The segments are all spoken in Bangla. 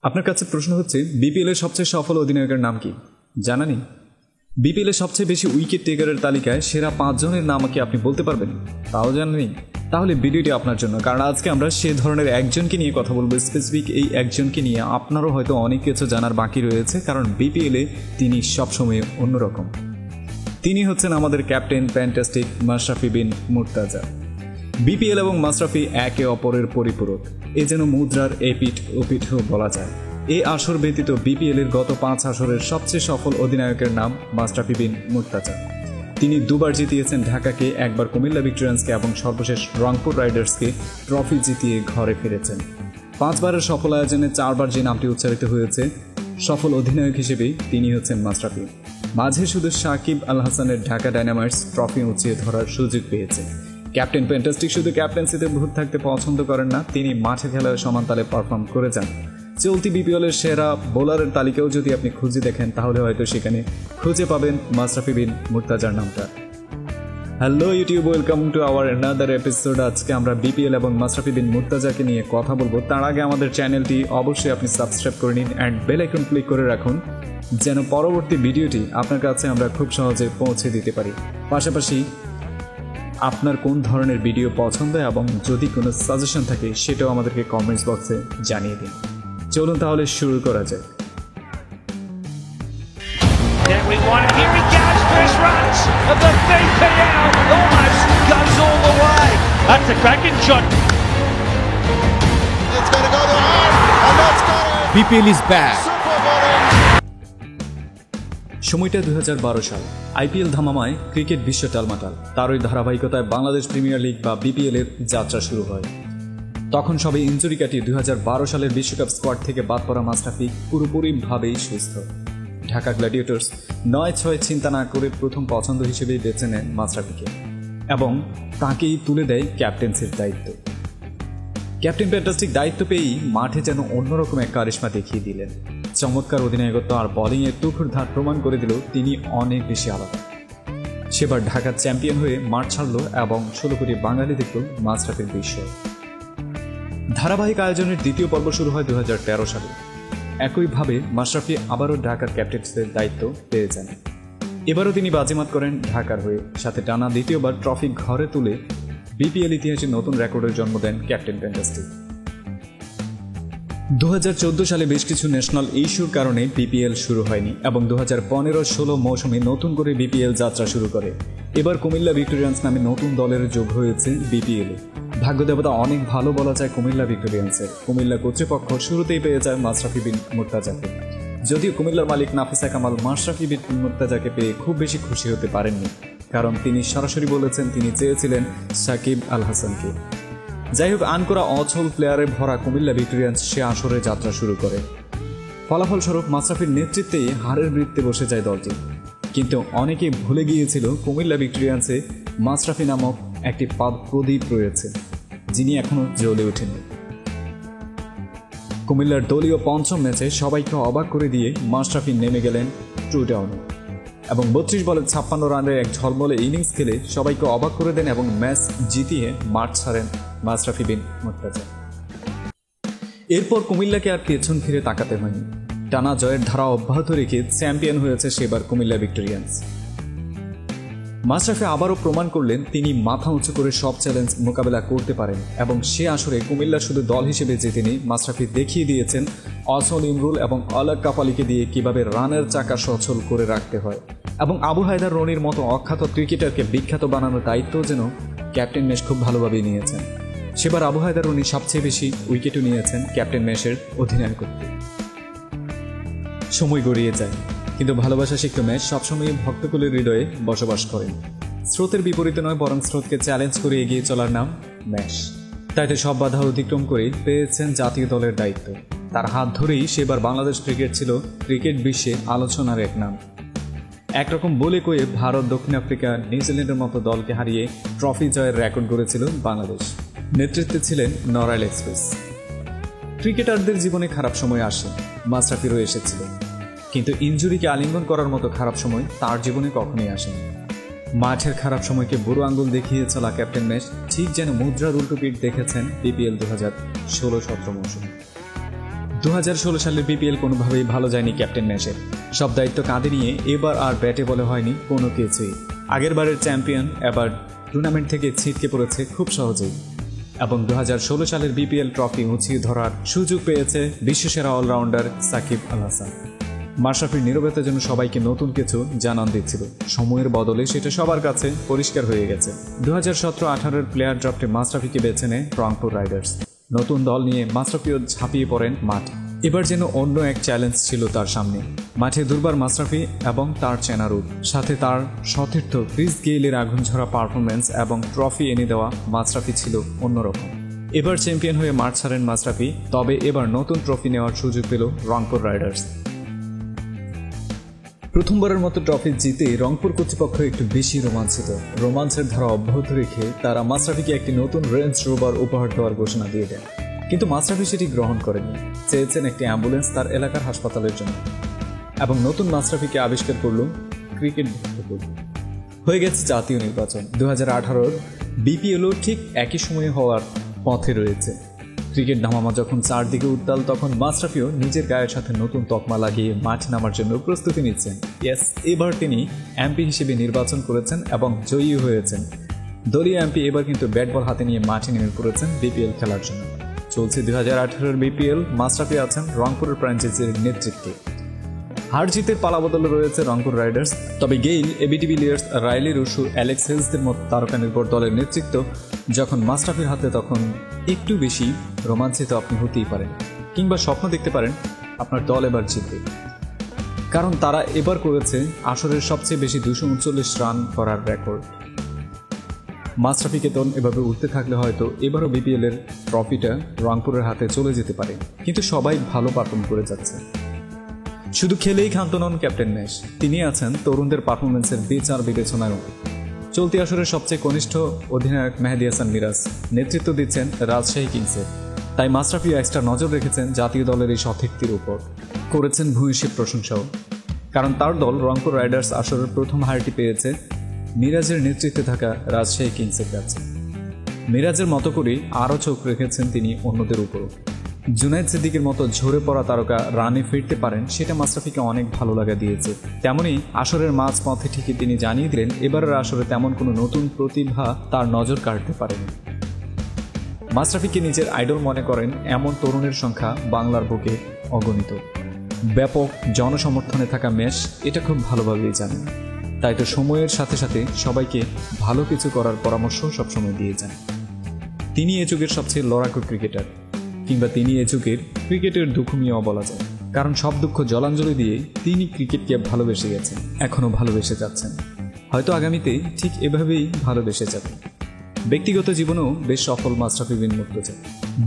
আপনার কাছে প্রশ্ন হচ্ছে বিপিএল এর সবচেয়ে সফল অধিনায়কের নাম কি জানা নেই? বিপিএল এর সবচেয়ে বেশি উইকেট টেকারের তালিকায় সেরা 5 জনের নাম কি আপনি বলতে পারবেন? তাও জানা নেই? তাহলে ভিডিওটি আপনার জন্য, কারণ আজকে আমরা সে ধরনের একজনকে নিয়ে কথা বলবো। স্পেসিফিক এই একজনকে নিয়ে আপনারও হয়তো অনেক কিছু জানার বাকি রয়েছে, কারণ বিপিএল এ তিনি সবসময় অন্যরকম। তিনি হচ্ছেন আমাদের ক্যাপ্টেন ফ্যান্টাস্টিক মাশরাফি বিন মুর্তজা। বিপিএল এবং মাশরাফি একে অপরের পরিপূরক, এ যেন মুদ্রার এপিঠ ওপিঠও বলা যায়। এই আসর ব্যতীত বিপিএল এর গত 5 আসরের সবচেয়ে সফল অধিনায়কের নাম মাশরাফি বিন মুর্তজা। তিনি দুবার জিতিয়েছেন ঢাকাকে, একবার কুমিল্লা ভিক্টোরিয়ান্সকে এবং সর্বশেষ রংপুর রাইডার্সকে ট্রফি জিতিয়ে ঘরে ফিরেছেন। 5 বারের সফল আয়োজনে 4 বার যে নামটি উচ্চারিত হয়েছে সফল অধিনায়ক হিসেবে, তিনি হচ্ছেন মাশরাফি। মাঝে শুধু সাকিব আল হাসানের ঢাকা ডায়নামাইটস ট্রফি উঁচিয়ে ধরার সুযোগ পেয়েছে। ক্যাপ্টেন ফ্যান্টাস্টিক শুধু ক্যাপ্টেন্সিতে ভূত থাকতে পছন্দ করেন না, তিনি মাঠে খেলায় সমান তালে পারফর্ম করে যান। চলতি বিপিএল এর সেরা বোলারের তালিকাও যদি আপনি খুঁজে দেখেন, তাহলে হয়তো সেখানে খুঁজে পাবেন মাশরাফি বিন মুর্তজার নামটা। Hello YouTube, welcome to our another episode. আজকে আমরা বিপিএল এবং মাশরাফি বিন মুর্তজাকে নিয়ে কথা বলবো। তার আগে আমাদের চ্যানেলটি অবশ্যই আপনি সাবস্ক্রাইব করে নিন অ্যান্ড বেল আইকন ক্লিক করে রাখুন, যেন পরবর্তী ভিডিওটি আপনার কাছে আমরা খুব সহজে পৌঁছে দিতে পারি। পাশাপাশি আপনার কোন ধরনের ভিডিও পছন্দ এবং যদি কোনো সাজেশন থাকে সেটাও আমাদেরকে কমেন্টস বক্সে জানিয়ে দিন। চলুন তাহলে শুরু করা যাক। BPL is back. সময়টা 2012 সাল। আইপিএল ধামামায় ক্রিকেট বিশ্ব টালমাটাল। তারই ধারাবাহিকতায় বাংলাদেশ প্রিমিয়ার লিগ বা বিপিএল এর যাত্রা শুরু হয়। তখন সবে ইনজুরি কাটিয়ে 2012 সালের বিশ্বকাপ স্কোয়াড থেকে বাদ পড়া মাশরাফি পুরোপুরিভাবেই সুস্থ। ঢাকা গ্ল্যাডিয়েটর্স 9-6 চিন্তা না করে প্রথম পছন্দ হিসেবেই বেছে নেন মাশরাফিকে এবং তাকেই তুলে দেয় ক্যাপ্টেন্সির দায়িত্ব। ক্যাপ্টেন ফ্যান্টাস্টিক দায়িত্ব পেয়েই মাঠে যেন অন্যরকম এক কারিশমা দেখিয়ে দিলেন। চমৎকার অধিনায়কত্ব আর বোলিংয়ের তুখুর ধার প্রমাণ করে দিল তিনি অনেক বেশি আলাদা। সেবার ঢাকার চ্যাম্পিয়ন হয়ে মাঠ ছাড়ল এবং 16 কোটি বাঙালি দেখল মাশরাফির বিশ্ব। ধারাবাহিক আয়োজনের দ্বিতীয় পর্ব শুরু হয় 2013 সালে। একইভাবে মাশরাফি আবারও ঢাকার ক্যাপ্টেন্সির দায়িত্ব পেয়ে যান। এবারও তিনি বাজিমাত করেন ঢাকার হয়ে, সাথে টানা দ্বিতীয়বার ট্রফি ঘরে তুলে বিপিএল ইতিহাসে নতুন রেকর্ডের জন্ম দেন ক্যাপ্টেন ফ্যান্টাস্টিক। 2014 সালে বেশ কিছু ন্যাশনাল ইস্যুর কারণে বিপিএল শুরু হয়নি এবং 2015-16 মৌসুমে নতুন করে বিপিএল যাত্রা শুরু করে। এবার কুমিল্লা ভিক্টোরিয়ান্স নামে নতুন দলের যোগ হয়েছে বিপিএলে। ভাগ্যদেবতা অনেক ভালো বলা যায় কুমিল্লা ভিক্টোরিয়ান্সের। কুমিল্লা কর্তৃপক্ষ শুরুতেই পেয়ে যায় মাশরাফি বিন মুর্তজাকে। যদিও কুমিল্লার মালিক নাফিসা কামাল মাশরাফি বিন মুর্তজাকে পেয়ে খুব বেশি খুশি হতে পারেননি, কারণ তিনি সরাসরি বলেছেন তিনি চেয়েছিলেন সাকিব আল হাসানকে। যাই হোক, আনকোরা অচল প্লেয়ারে ভরা কুমিল্লা ভিক্টোরিয়ান্স সে আসরে যাত্রা শুরু করে। ফলাফলস্বরূপ মাশরাফির নেতৃত্বেই হারের বৃত্তে বসে যায় দলটি। কিন্তু অনেকেই ভুলে গিয়েছিল কুমিল্লা ভিক্টোরিয়ান্সে মাশরাফি নামক একটি প্রদীপ রয়েছে, যিনি এখনো জ্বলে ওঠেননি। কুমিল্লার দলীয় পঞ্চম ম্যাচে সবাইকে অবাক করে দিয়ে মাশরাফি নেমে গেলেন ট্রু ডাউনে এবং 32 বলে 56 রানের এক ঝলমলে ইনিংস খেলে সবাইকে অবাক করে দেন এবং ম্যাচ জিতিয়ে মাঠ ছাড়েন মাশরাফি বিন মুর্তজা। এরপর কুমিল্লাকে আর পেছন ফিরে তাকাতে হয়নি। টানা জয়ের ধারা অব্যাহত রেখে চ্যাম্পিয়ন হয়েছে সেবার কুমিল্লা ভিক্টোরিয়ান্স। মাশরাফি আবারও প্রমাণ করলেন তিনি মাথা উঁচু করে সব চ্যালেঞ্জ মোকাবেলা করতে পারেন এবং সে আসরে কুমিল্লা শুধু দল হিসেবে জেতেনি, মাশরাফি দেখিয়ে দিয়েছেন অসল ইমরুল এবং অলক কাপালিকে দিয়ে কিভাবে রানের চাকা সচল করে রাখতে হয় এবং আবু হায়দার রনির মতো অখ্যাত ক্রিকেটারকে বিখ্যাত বানানোর দায়িত্ব যেন ক্যাপ্টেন মেশ খুব ভালোভাবে নিয়েছেন। সেবার আবু হায়দার রনি সবচেয়ে বেশি উইকেটও নিয়েছেন ক্যাপ্টেন মেশের অধিনায়কত্বে। সময় গড়িয়ে যায়, কিন্তু ভালোবাসা শিখত ম্যাচ সবসময় ভক্তকুলের হৃদয়ে বসবাস করেন। স্রোতের বিপরীতে নয়, বরং স্রোতকে চ্যালেঞ্জ করে এগিয়ে চলার নাম ম্যাচ। তাই সব বাধা অতিক্রম করে পেয়েছেন জাতীয় দলের দায়িত্ব। তার হাত ধরেই সেবার বাংলাদেশ ক্রিকেট ছিল ক্রিকেট বিশ্বে আলোচনার এক নাম। একরকম বলে কয়ে ভারত, দক্ষিণ আফ্রিকা, নিউজিল্যান্ডের মতো দলকে হারিয়ে ট্রফি জয়ের রেকর্ড গড়েছিল বাংলাদেশ। নেতৃত্বে ছিলেন নড়াইল এক্সপ্রেস। ক্রিকেটারদের জীবনে খারাপ সময় আসে, মাশরাফিরও এসেছিল, কিন্তু ইনজুরিকে আলিঙ্গন করার মতো খারাপ সময় তার জীবনে কখনোই আসেনি। মাঠের খারাপ সময়কে বুড়ো আঙ্গুল দেখিয়ে চলা ক্যাপ্টেন মেশ ঠিক যেন মুদ্রার উল্টো পিঠ দেখেছেন বিপিএল 2016-17 মৌসুমে। 2016 সালের বিপিএল কোনোভাবেই ভালো যায়নি ক্যাপ্টেন ম্যাচের। সব দায়িত্ব কাঁধে নিয়ে এবার আর ব্যাটে বলে হয়নি কোনো কিছুই। আগের বারের চ্যাম্পিয়ন এবার টুর্নামেন্ট থেকে ছিটকে পড়েছে খুব সহজেই, এবং 2016 সালের বিপিএল ট্রফি উঁচিয়ে ধরার সুযোগ পেয়েছে বিশ্বসেরা অলরাউন্ডার সাকিব আল হাসান। মাশরাফির নীরবতার জন্য সবাইকে নতুন কিছু জানান দিচ্ছিল, সময়ের বদলে সেটা সবার কাছে পরিষ্কার হয়ে গেছে। 2017-18 প্লেয়ার ড্রাফটে মাশরাফিকে বেছে নেয় রংপুর রাইডার্স। নতুন দল নিয়ে মাশরাফিও ঝাঁপিয়ে পড়েন মাঠে। এবার যেন অন্য এক চ্যালেঞ্জ ছিল তার সামনে। মাঠে দুর্বার মাশরাফি এবং তার চেনা রূপ, সাথে তার সতীর্থ ক্রিস গেইলের আগুনঝরা পারফরম্যান্স এবং ট্রফি এনে দেওয়া মাশরাফি ছিল অন্যরকম। এবার চ্যাম্পিয়ন হয়ে মাঠ ছাড়েন মাশরাফি, তবে এবার নতুন ট্রফি নেওয়ার সুযোগ পেল রংপুর রাইডার্স। প্রথমবারের মতো ট্রফি জিতে রংপুর কর্তৃপক্ষ একটু বেশি রোমাঞ্চিত। রোমাঞ্চের ধারা অব্যাহত রেখে তারা মাশরাফিকে একটি নতুন রেঞ্জ রোভার উপহার দেওয়ার ঘোষণা দিয়ে দেন, কিন্তু মাশরাফি সেটি গ্রহণ করেননি। চেয়েছেন একটি অ্যাম্বুলেন্স তার এলাকার হাসপাতালের জন্য। এবং নতুন মাশরাফিকে আবিষ্কার করল ক্রিকেট ভক্তকুল। হয়ে গেছে জাতীয় নির্বাচন। 2018 বিপিএলও ঠিক একই সময়ে হওয়ার পথে রয়েছে। ক্রিকেট ধামামা যখন চারদিকে উত্তাল, তখন মাশরাফিও নিজের গায়ের সাথে নতুন তকমা লাগিয়ে মাঠে নামার জন্য প্রস্তুতি নিচ্ছেন। এবার তিনি এমপি হিসেবে নির্বাচন করেছেন এবং জয়ী হয়েছেন। দলীয় এমপি এবার কিন্তু ব্যাট বল হাতে নিয়ে মাঠে নেমে পড়েছেন বিপিএল খেলার জন্য। চলছে 2018 বিপিএল। মাশরাফি আছেন রংপুরের ফ্র্যাঞ্চাইজির নেতৃত্বে। হার জিতের পালাবদলে রয়েছে রংপুর রাইডার্স, তবে Gayle, AB de Villiers, Rilee Rossouw, Alex হেলসদের মতো তারকা নির্ভর দলের নেতৃত্ব যখন মাশরাফির হাতে, তখন একটু বেশি রোমাঞ্চিত আপনি হতেই পারেন, কিংবা স্বপ্ন দেখতে পারেন আপনার দল এবার জিতবে। কারণ তারা এবার করেছে আসরের সবচেয়ে বেশি 239 রান করার রেকর্ড। মাশরাফিকে দল এভাবে উঠতে থাকলে হয়তো এবারও বিপিএল এর ট্রফিটা রংপুরের হাতে চলে যেতে পারে, কিন্তু সবাই ভালো পারফর্ম করে যাচ্ছে। শুধু খেলেই ক্ষান্ত নন ক্যাপ্টেন ম্যাচ, তিনি আছেন তরুণদের পারফরমেন্সের বিচার বিবেচনার উপর। চলতি আসরের সবচেয়ে কনিষ্ঠ অধিনায়ক মেহেদী হাসান মিরাজ নেতৃত্ব দিচ্ছেন রাজশাহী কিংসের। তাই মাশরাফিও এক্সট্রা নজর রেখেছেন জাতীয় দলের এই সতীর্থের উপর। করেছেন ভূয়সী প্রশংসাও, কারণ তার দল রংপুর রাইডার্স আসরের প্রথম হারটি পেয়েছে মিরাজের নেতৃত্বে থাকা রাজশাহী কিংসের কাছে। মিরাজের মতো করেই আরও চোখ রেখেছেন তিনি অন্যদের উপরও। জুনায়েদ সিদ্দিকের মতো ঝরে পড়া তারকা রানে ফিরতে পারেন, সেটা মাশরাফিকে অনেক ভালো লাগা দিয়েছে। তেমনই আসরের মাঝ পথে ঠিকই তিনি জানিয়ে দিলেন এবারের আসরে তেমন কোনো নতুন প্রতিভা তার নজর কাটতে পারেনি। মাশরাফিকে নিজের আইডল মনে করেন এমন তরুণের সংখ্যা বাংলার বুকে অগণিত। ব্যাপক জনসমর্থনে থাকা ম্যাচ এটা খুব ভালোভাবেই জানেন, তাই তো সময়ের সাথে সাথে সবাইকে ভালো কিছু করার পরামর্শ সবসময় দিয়ে যান। তিনি এ যুগের সবচেয়ে লড়াকু ক্রিকেটার, কিংবা তিনি এ যুগের ক্রিকেটের দুঃখমিয়াও বলা যায়, কারণ সব দুঃখ জলাঞ্জলি দিয়ে তিনি ক্রিকেটকে ভালোবেসে গেছেন, এখনও ভালোবেসে যাচ্ছেন, হয়তো আগামীতে ঠিক এভাবেই ভালোবেসে যাবেন। ব্যক্তিগত জীবনেও বেশ সফল মাশরাফি বিন মুর্তজা।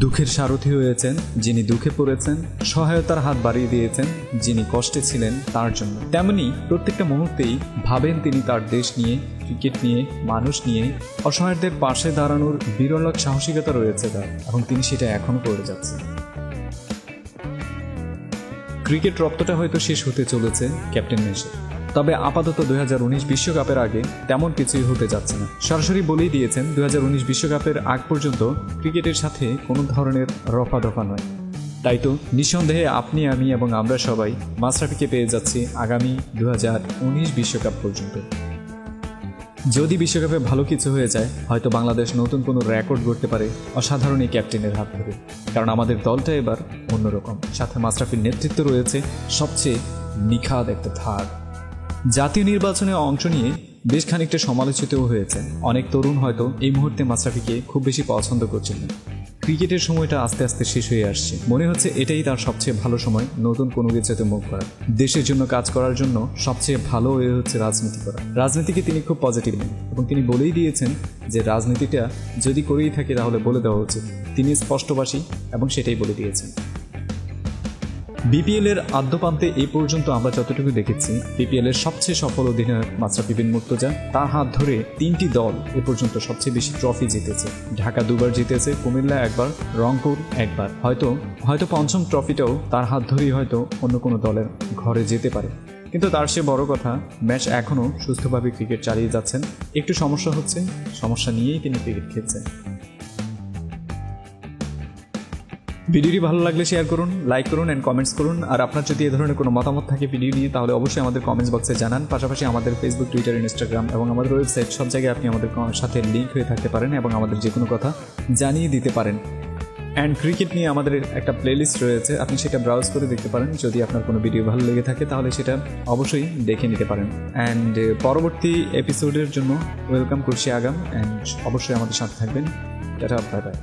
দুঃখের সারথি হয়েছেন যিনি দুঃখে পড়েছেন, সহায়তার হাত বাড়িয়ে দিয়েছেন যিনি কষ্টে ছিলেন তার জন্য। তেমনি প্রত্যেকটা মুহূর্তেই ভাবেন তিনি তার দেশ নিয়ে, ক্রিকেট নিয়ে, মানুষ নিয়ে। অসহায়দের পাশে দাঁড়ানোর বিরল সাহসিকতা রয়েছে তার, এবং তিনি সেটা এখনও করে যাচ্ছেন। ক্রিকেট রপ্তটা হয়তো শেষ হতে চলেছে ক্যাপ্টেন ম্যাচে, তবে আপাতত 2019 বিশ্বকাপের আগে তেমন কিছুই হতে যাচ্ছে না। সরাসরি বলেই দিয়েছেন 2019 বিশ্বকাপের আগ পর্যন্ত ক্রিকেটের সাথে কোনো ধরনের রফাদফা নয়। তাই তো নিঃসন্দেহে আপনি, আমি এবং আমরা সবাই মাশরাফিকে পেয়ে যাচ্ছি আগামী 2019 বিশ্বকাপ পর্যন্ত। যদি বিশ্বকাপে ভালো কিছু হয়ে যায়, হয়তো বাংলাদেশ নতুন কোনো রেকর্ড গড়তে পারে অসাধারণ এই ক্যাপ্টেনের হাত ধরে, কারণ আমাদের দলটা এবার অন্যরকম। সাথে মাশরাফির নেতৃত্ব রয়েছে সবচেয়ে নিখাদ একটা ধার। জাতীয় নির্বাচনে অংশ নিয়ে বেশ খানিকটা সমালোচিতও হয়েছে। অনেক তরুণ হয়তো এই মুহূর্তে মাশরাফিকে খুব বেশি পছন্দ করছেন না। ক্রিকেটের সময়টা আস্তে আস্তে শেষ হয়ে আসছে, মনে হচ্ছে এটাই তার সবচেয়ে ভালো সময় নতুন কোনো কিছুতে মুখ করার, দেশের জন্য কাজ করার জন্য সবচেয়ে ভালো ওয়ে হচ্ছে রাজনীতি করা। রাজনীতিকে তিনি খুব পজিটিভ নেন, এবং তিনি বলেই দিয়েছেন যে রাজনীতিটা যদি করেই থাকে তাহলে বলে দেওয়া উচিত। তিনি স্পষ্টভাষী এবং সেটাই বলে দিয়েছেন। বিপিএল এর আদ্যপান্তে এই পর্যন্ত আমরা যতটুকু দেখেছি, বিপিএল এর সবচেয়ে সফল অধিনায়ক মাশরাফি বিন মুর্তজা। তার হাত ধরে 3টি দল এ পর্যন্ত সবচেয়ে বেশি ট্রফি জিতেছে। ঢাকা 2বার জিতেছে, কুমিল্লা 1বার, রংপুর 1বার। হয়তো পঞ্চম ট্রফিটাও তার হাত ধরেই হয়তো অন্য কোনো দলের ঘরে যেতে পারে। কিন্তু তার চেয়ে বড় কথা, ম্যাচ এখনও সুস্থভাবে ক্রিকেট চালিয়ে যাচ্ছেন। একটু সমস্যা হচ্ছে, সমস্যা নিয়েই তিনি ক্রিকেট খেলছেন। ভিডিওটি ভালো লাগলে শেয়ার করুন, লাইক করুন অ্যান্ড কমেন্টস করুন। আর আপনার যদি এ ধরনের কোনো মতামত থাকে ভিডিও নিয়ে তাহলে অবশ্যই আমাদের কমেন্টস বক্সে জানান। পাশাপাশি আমাদের ফেসবুক, টুইটার, ইনস্টাগ্রাম এবং আমাদের ওয়েবসাইট সব জায়গায় আপনি আমাদের সাথে লিঙ্ক হয়ে থাকতে পারেন এবং আমাদের যে কোনো কথা জানিয়ে দিতে পারেন। অ্যান্ড ক্রিকেট নিয়ে আমাদের একটা প্লেলিস্ট রয়েছে, আপনি সেটা ব্রাউজ করে দেখতে পারেন। যদি আপনার কোনো ভিডিও ভালো লেগে থাকে তাহলে সেটা অবশ্যই দেখে নিতে পারেন। অ্যান্ড পরবর্তী এপিসোডের জন্য ওয়েলকাম করছি আগাম, অ্যান্ড অবশ্যই আমাদের সাথে থাকবেন। Tata, bye bye.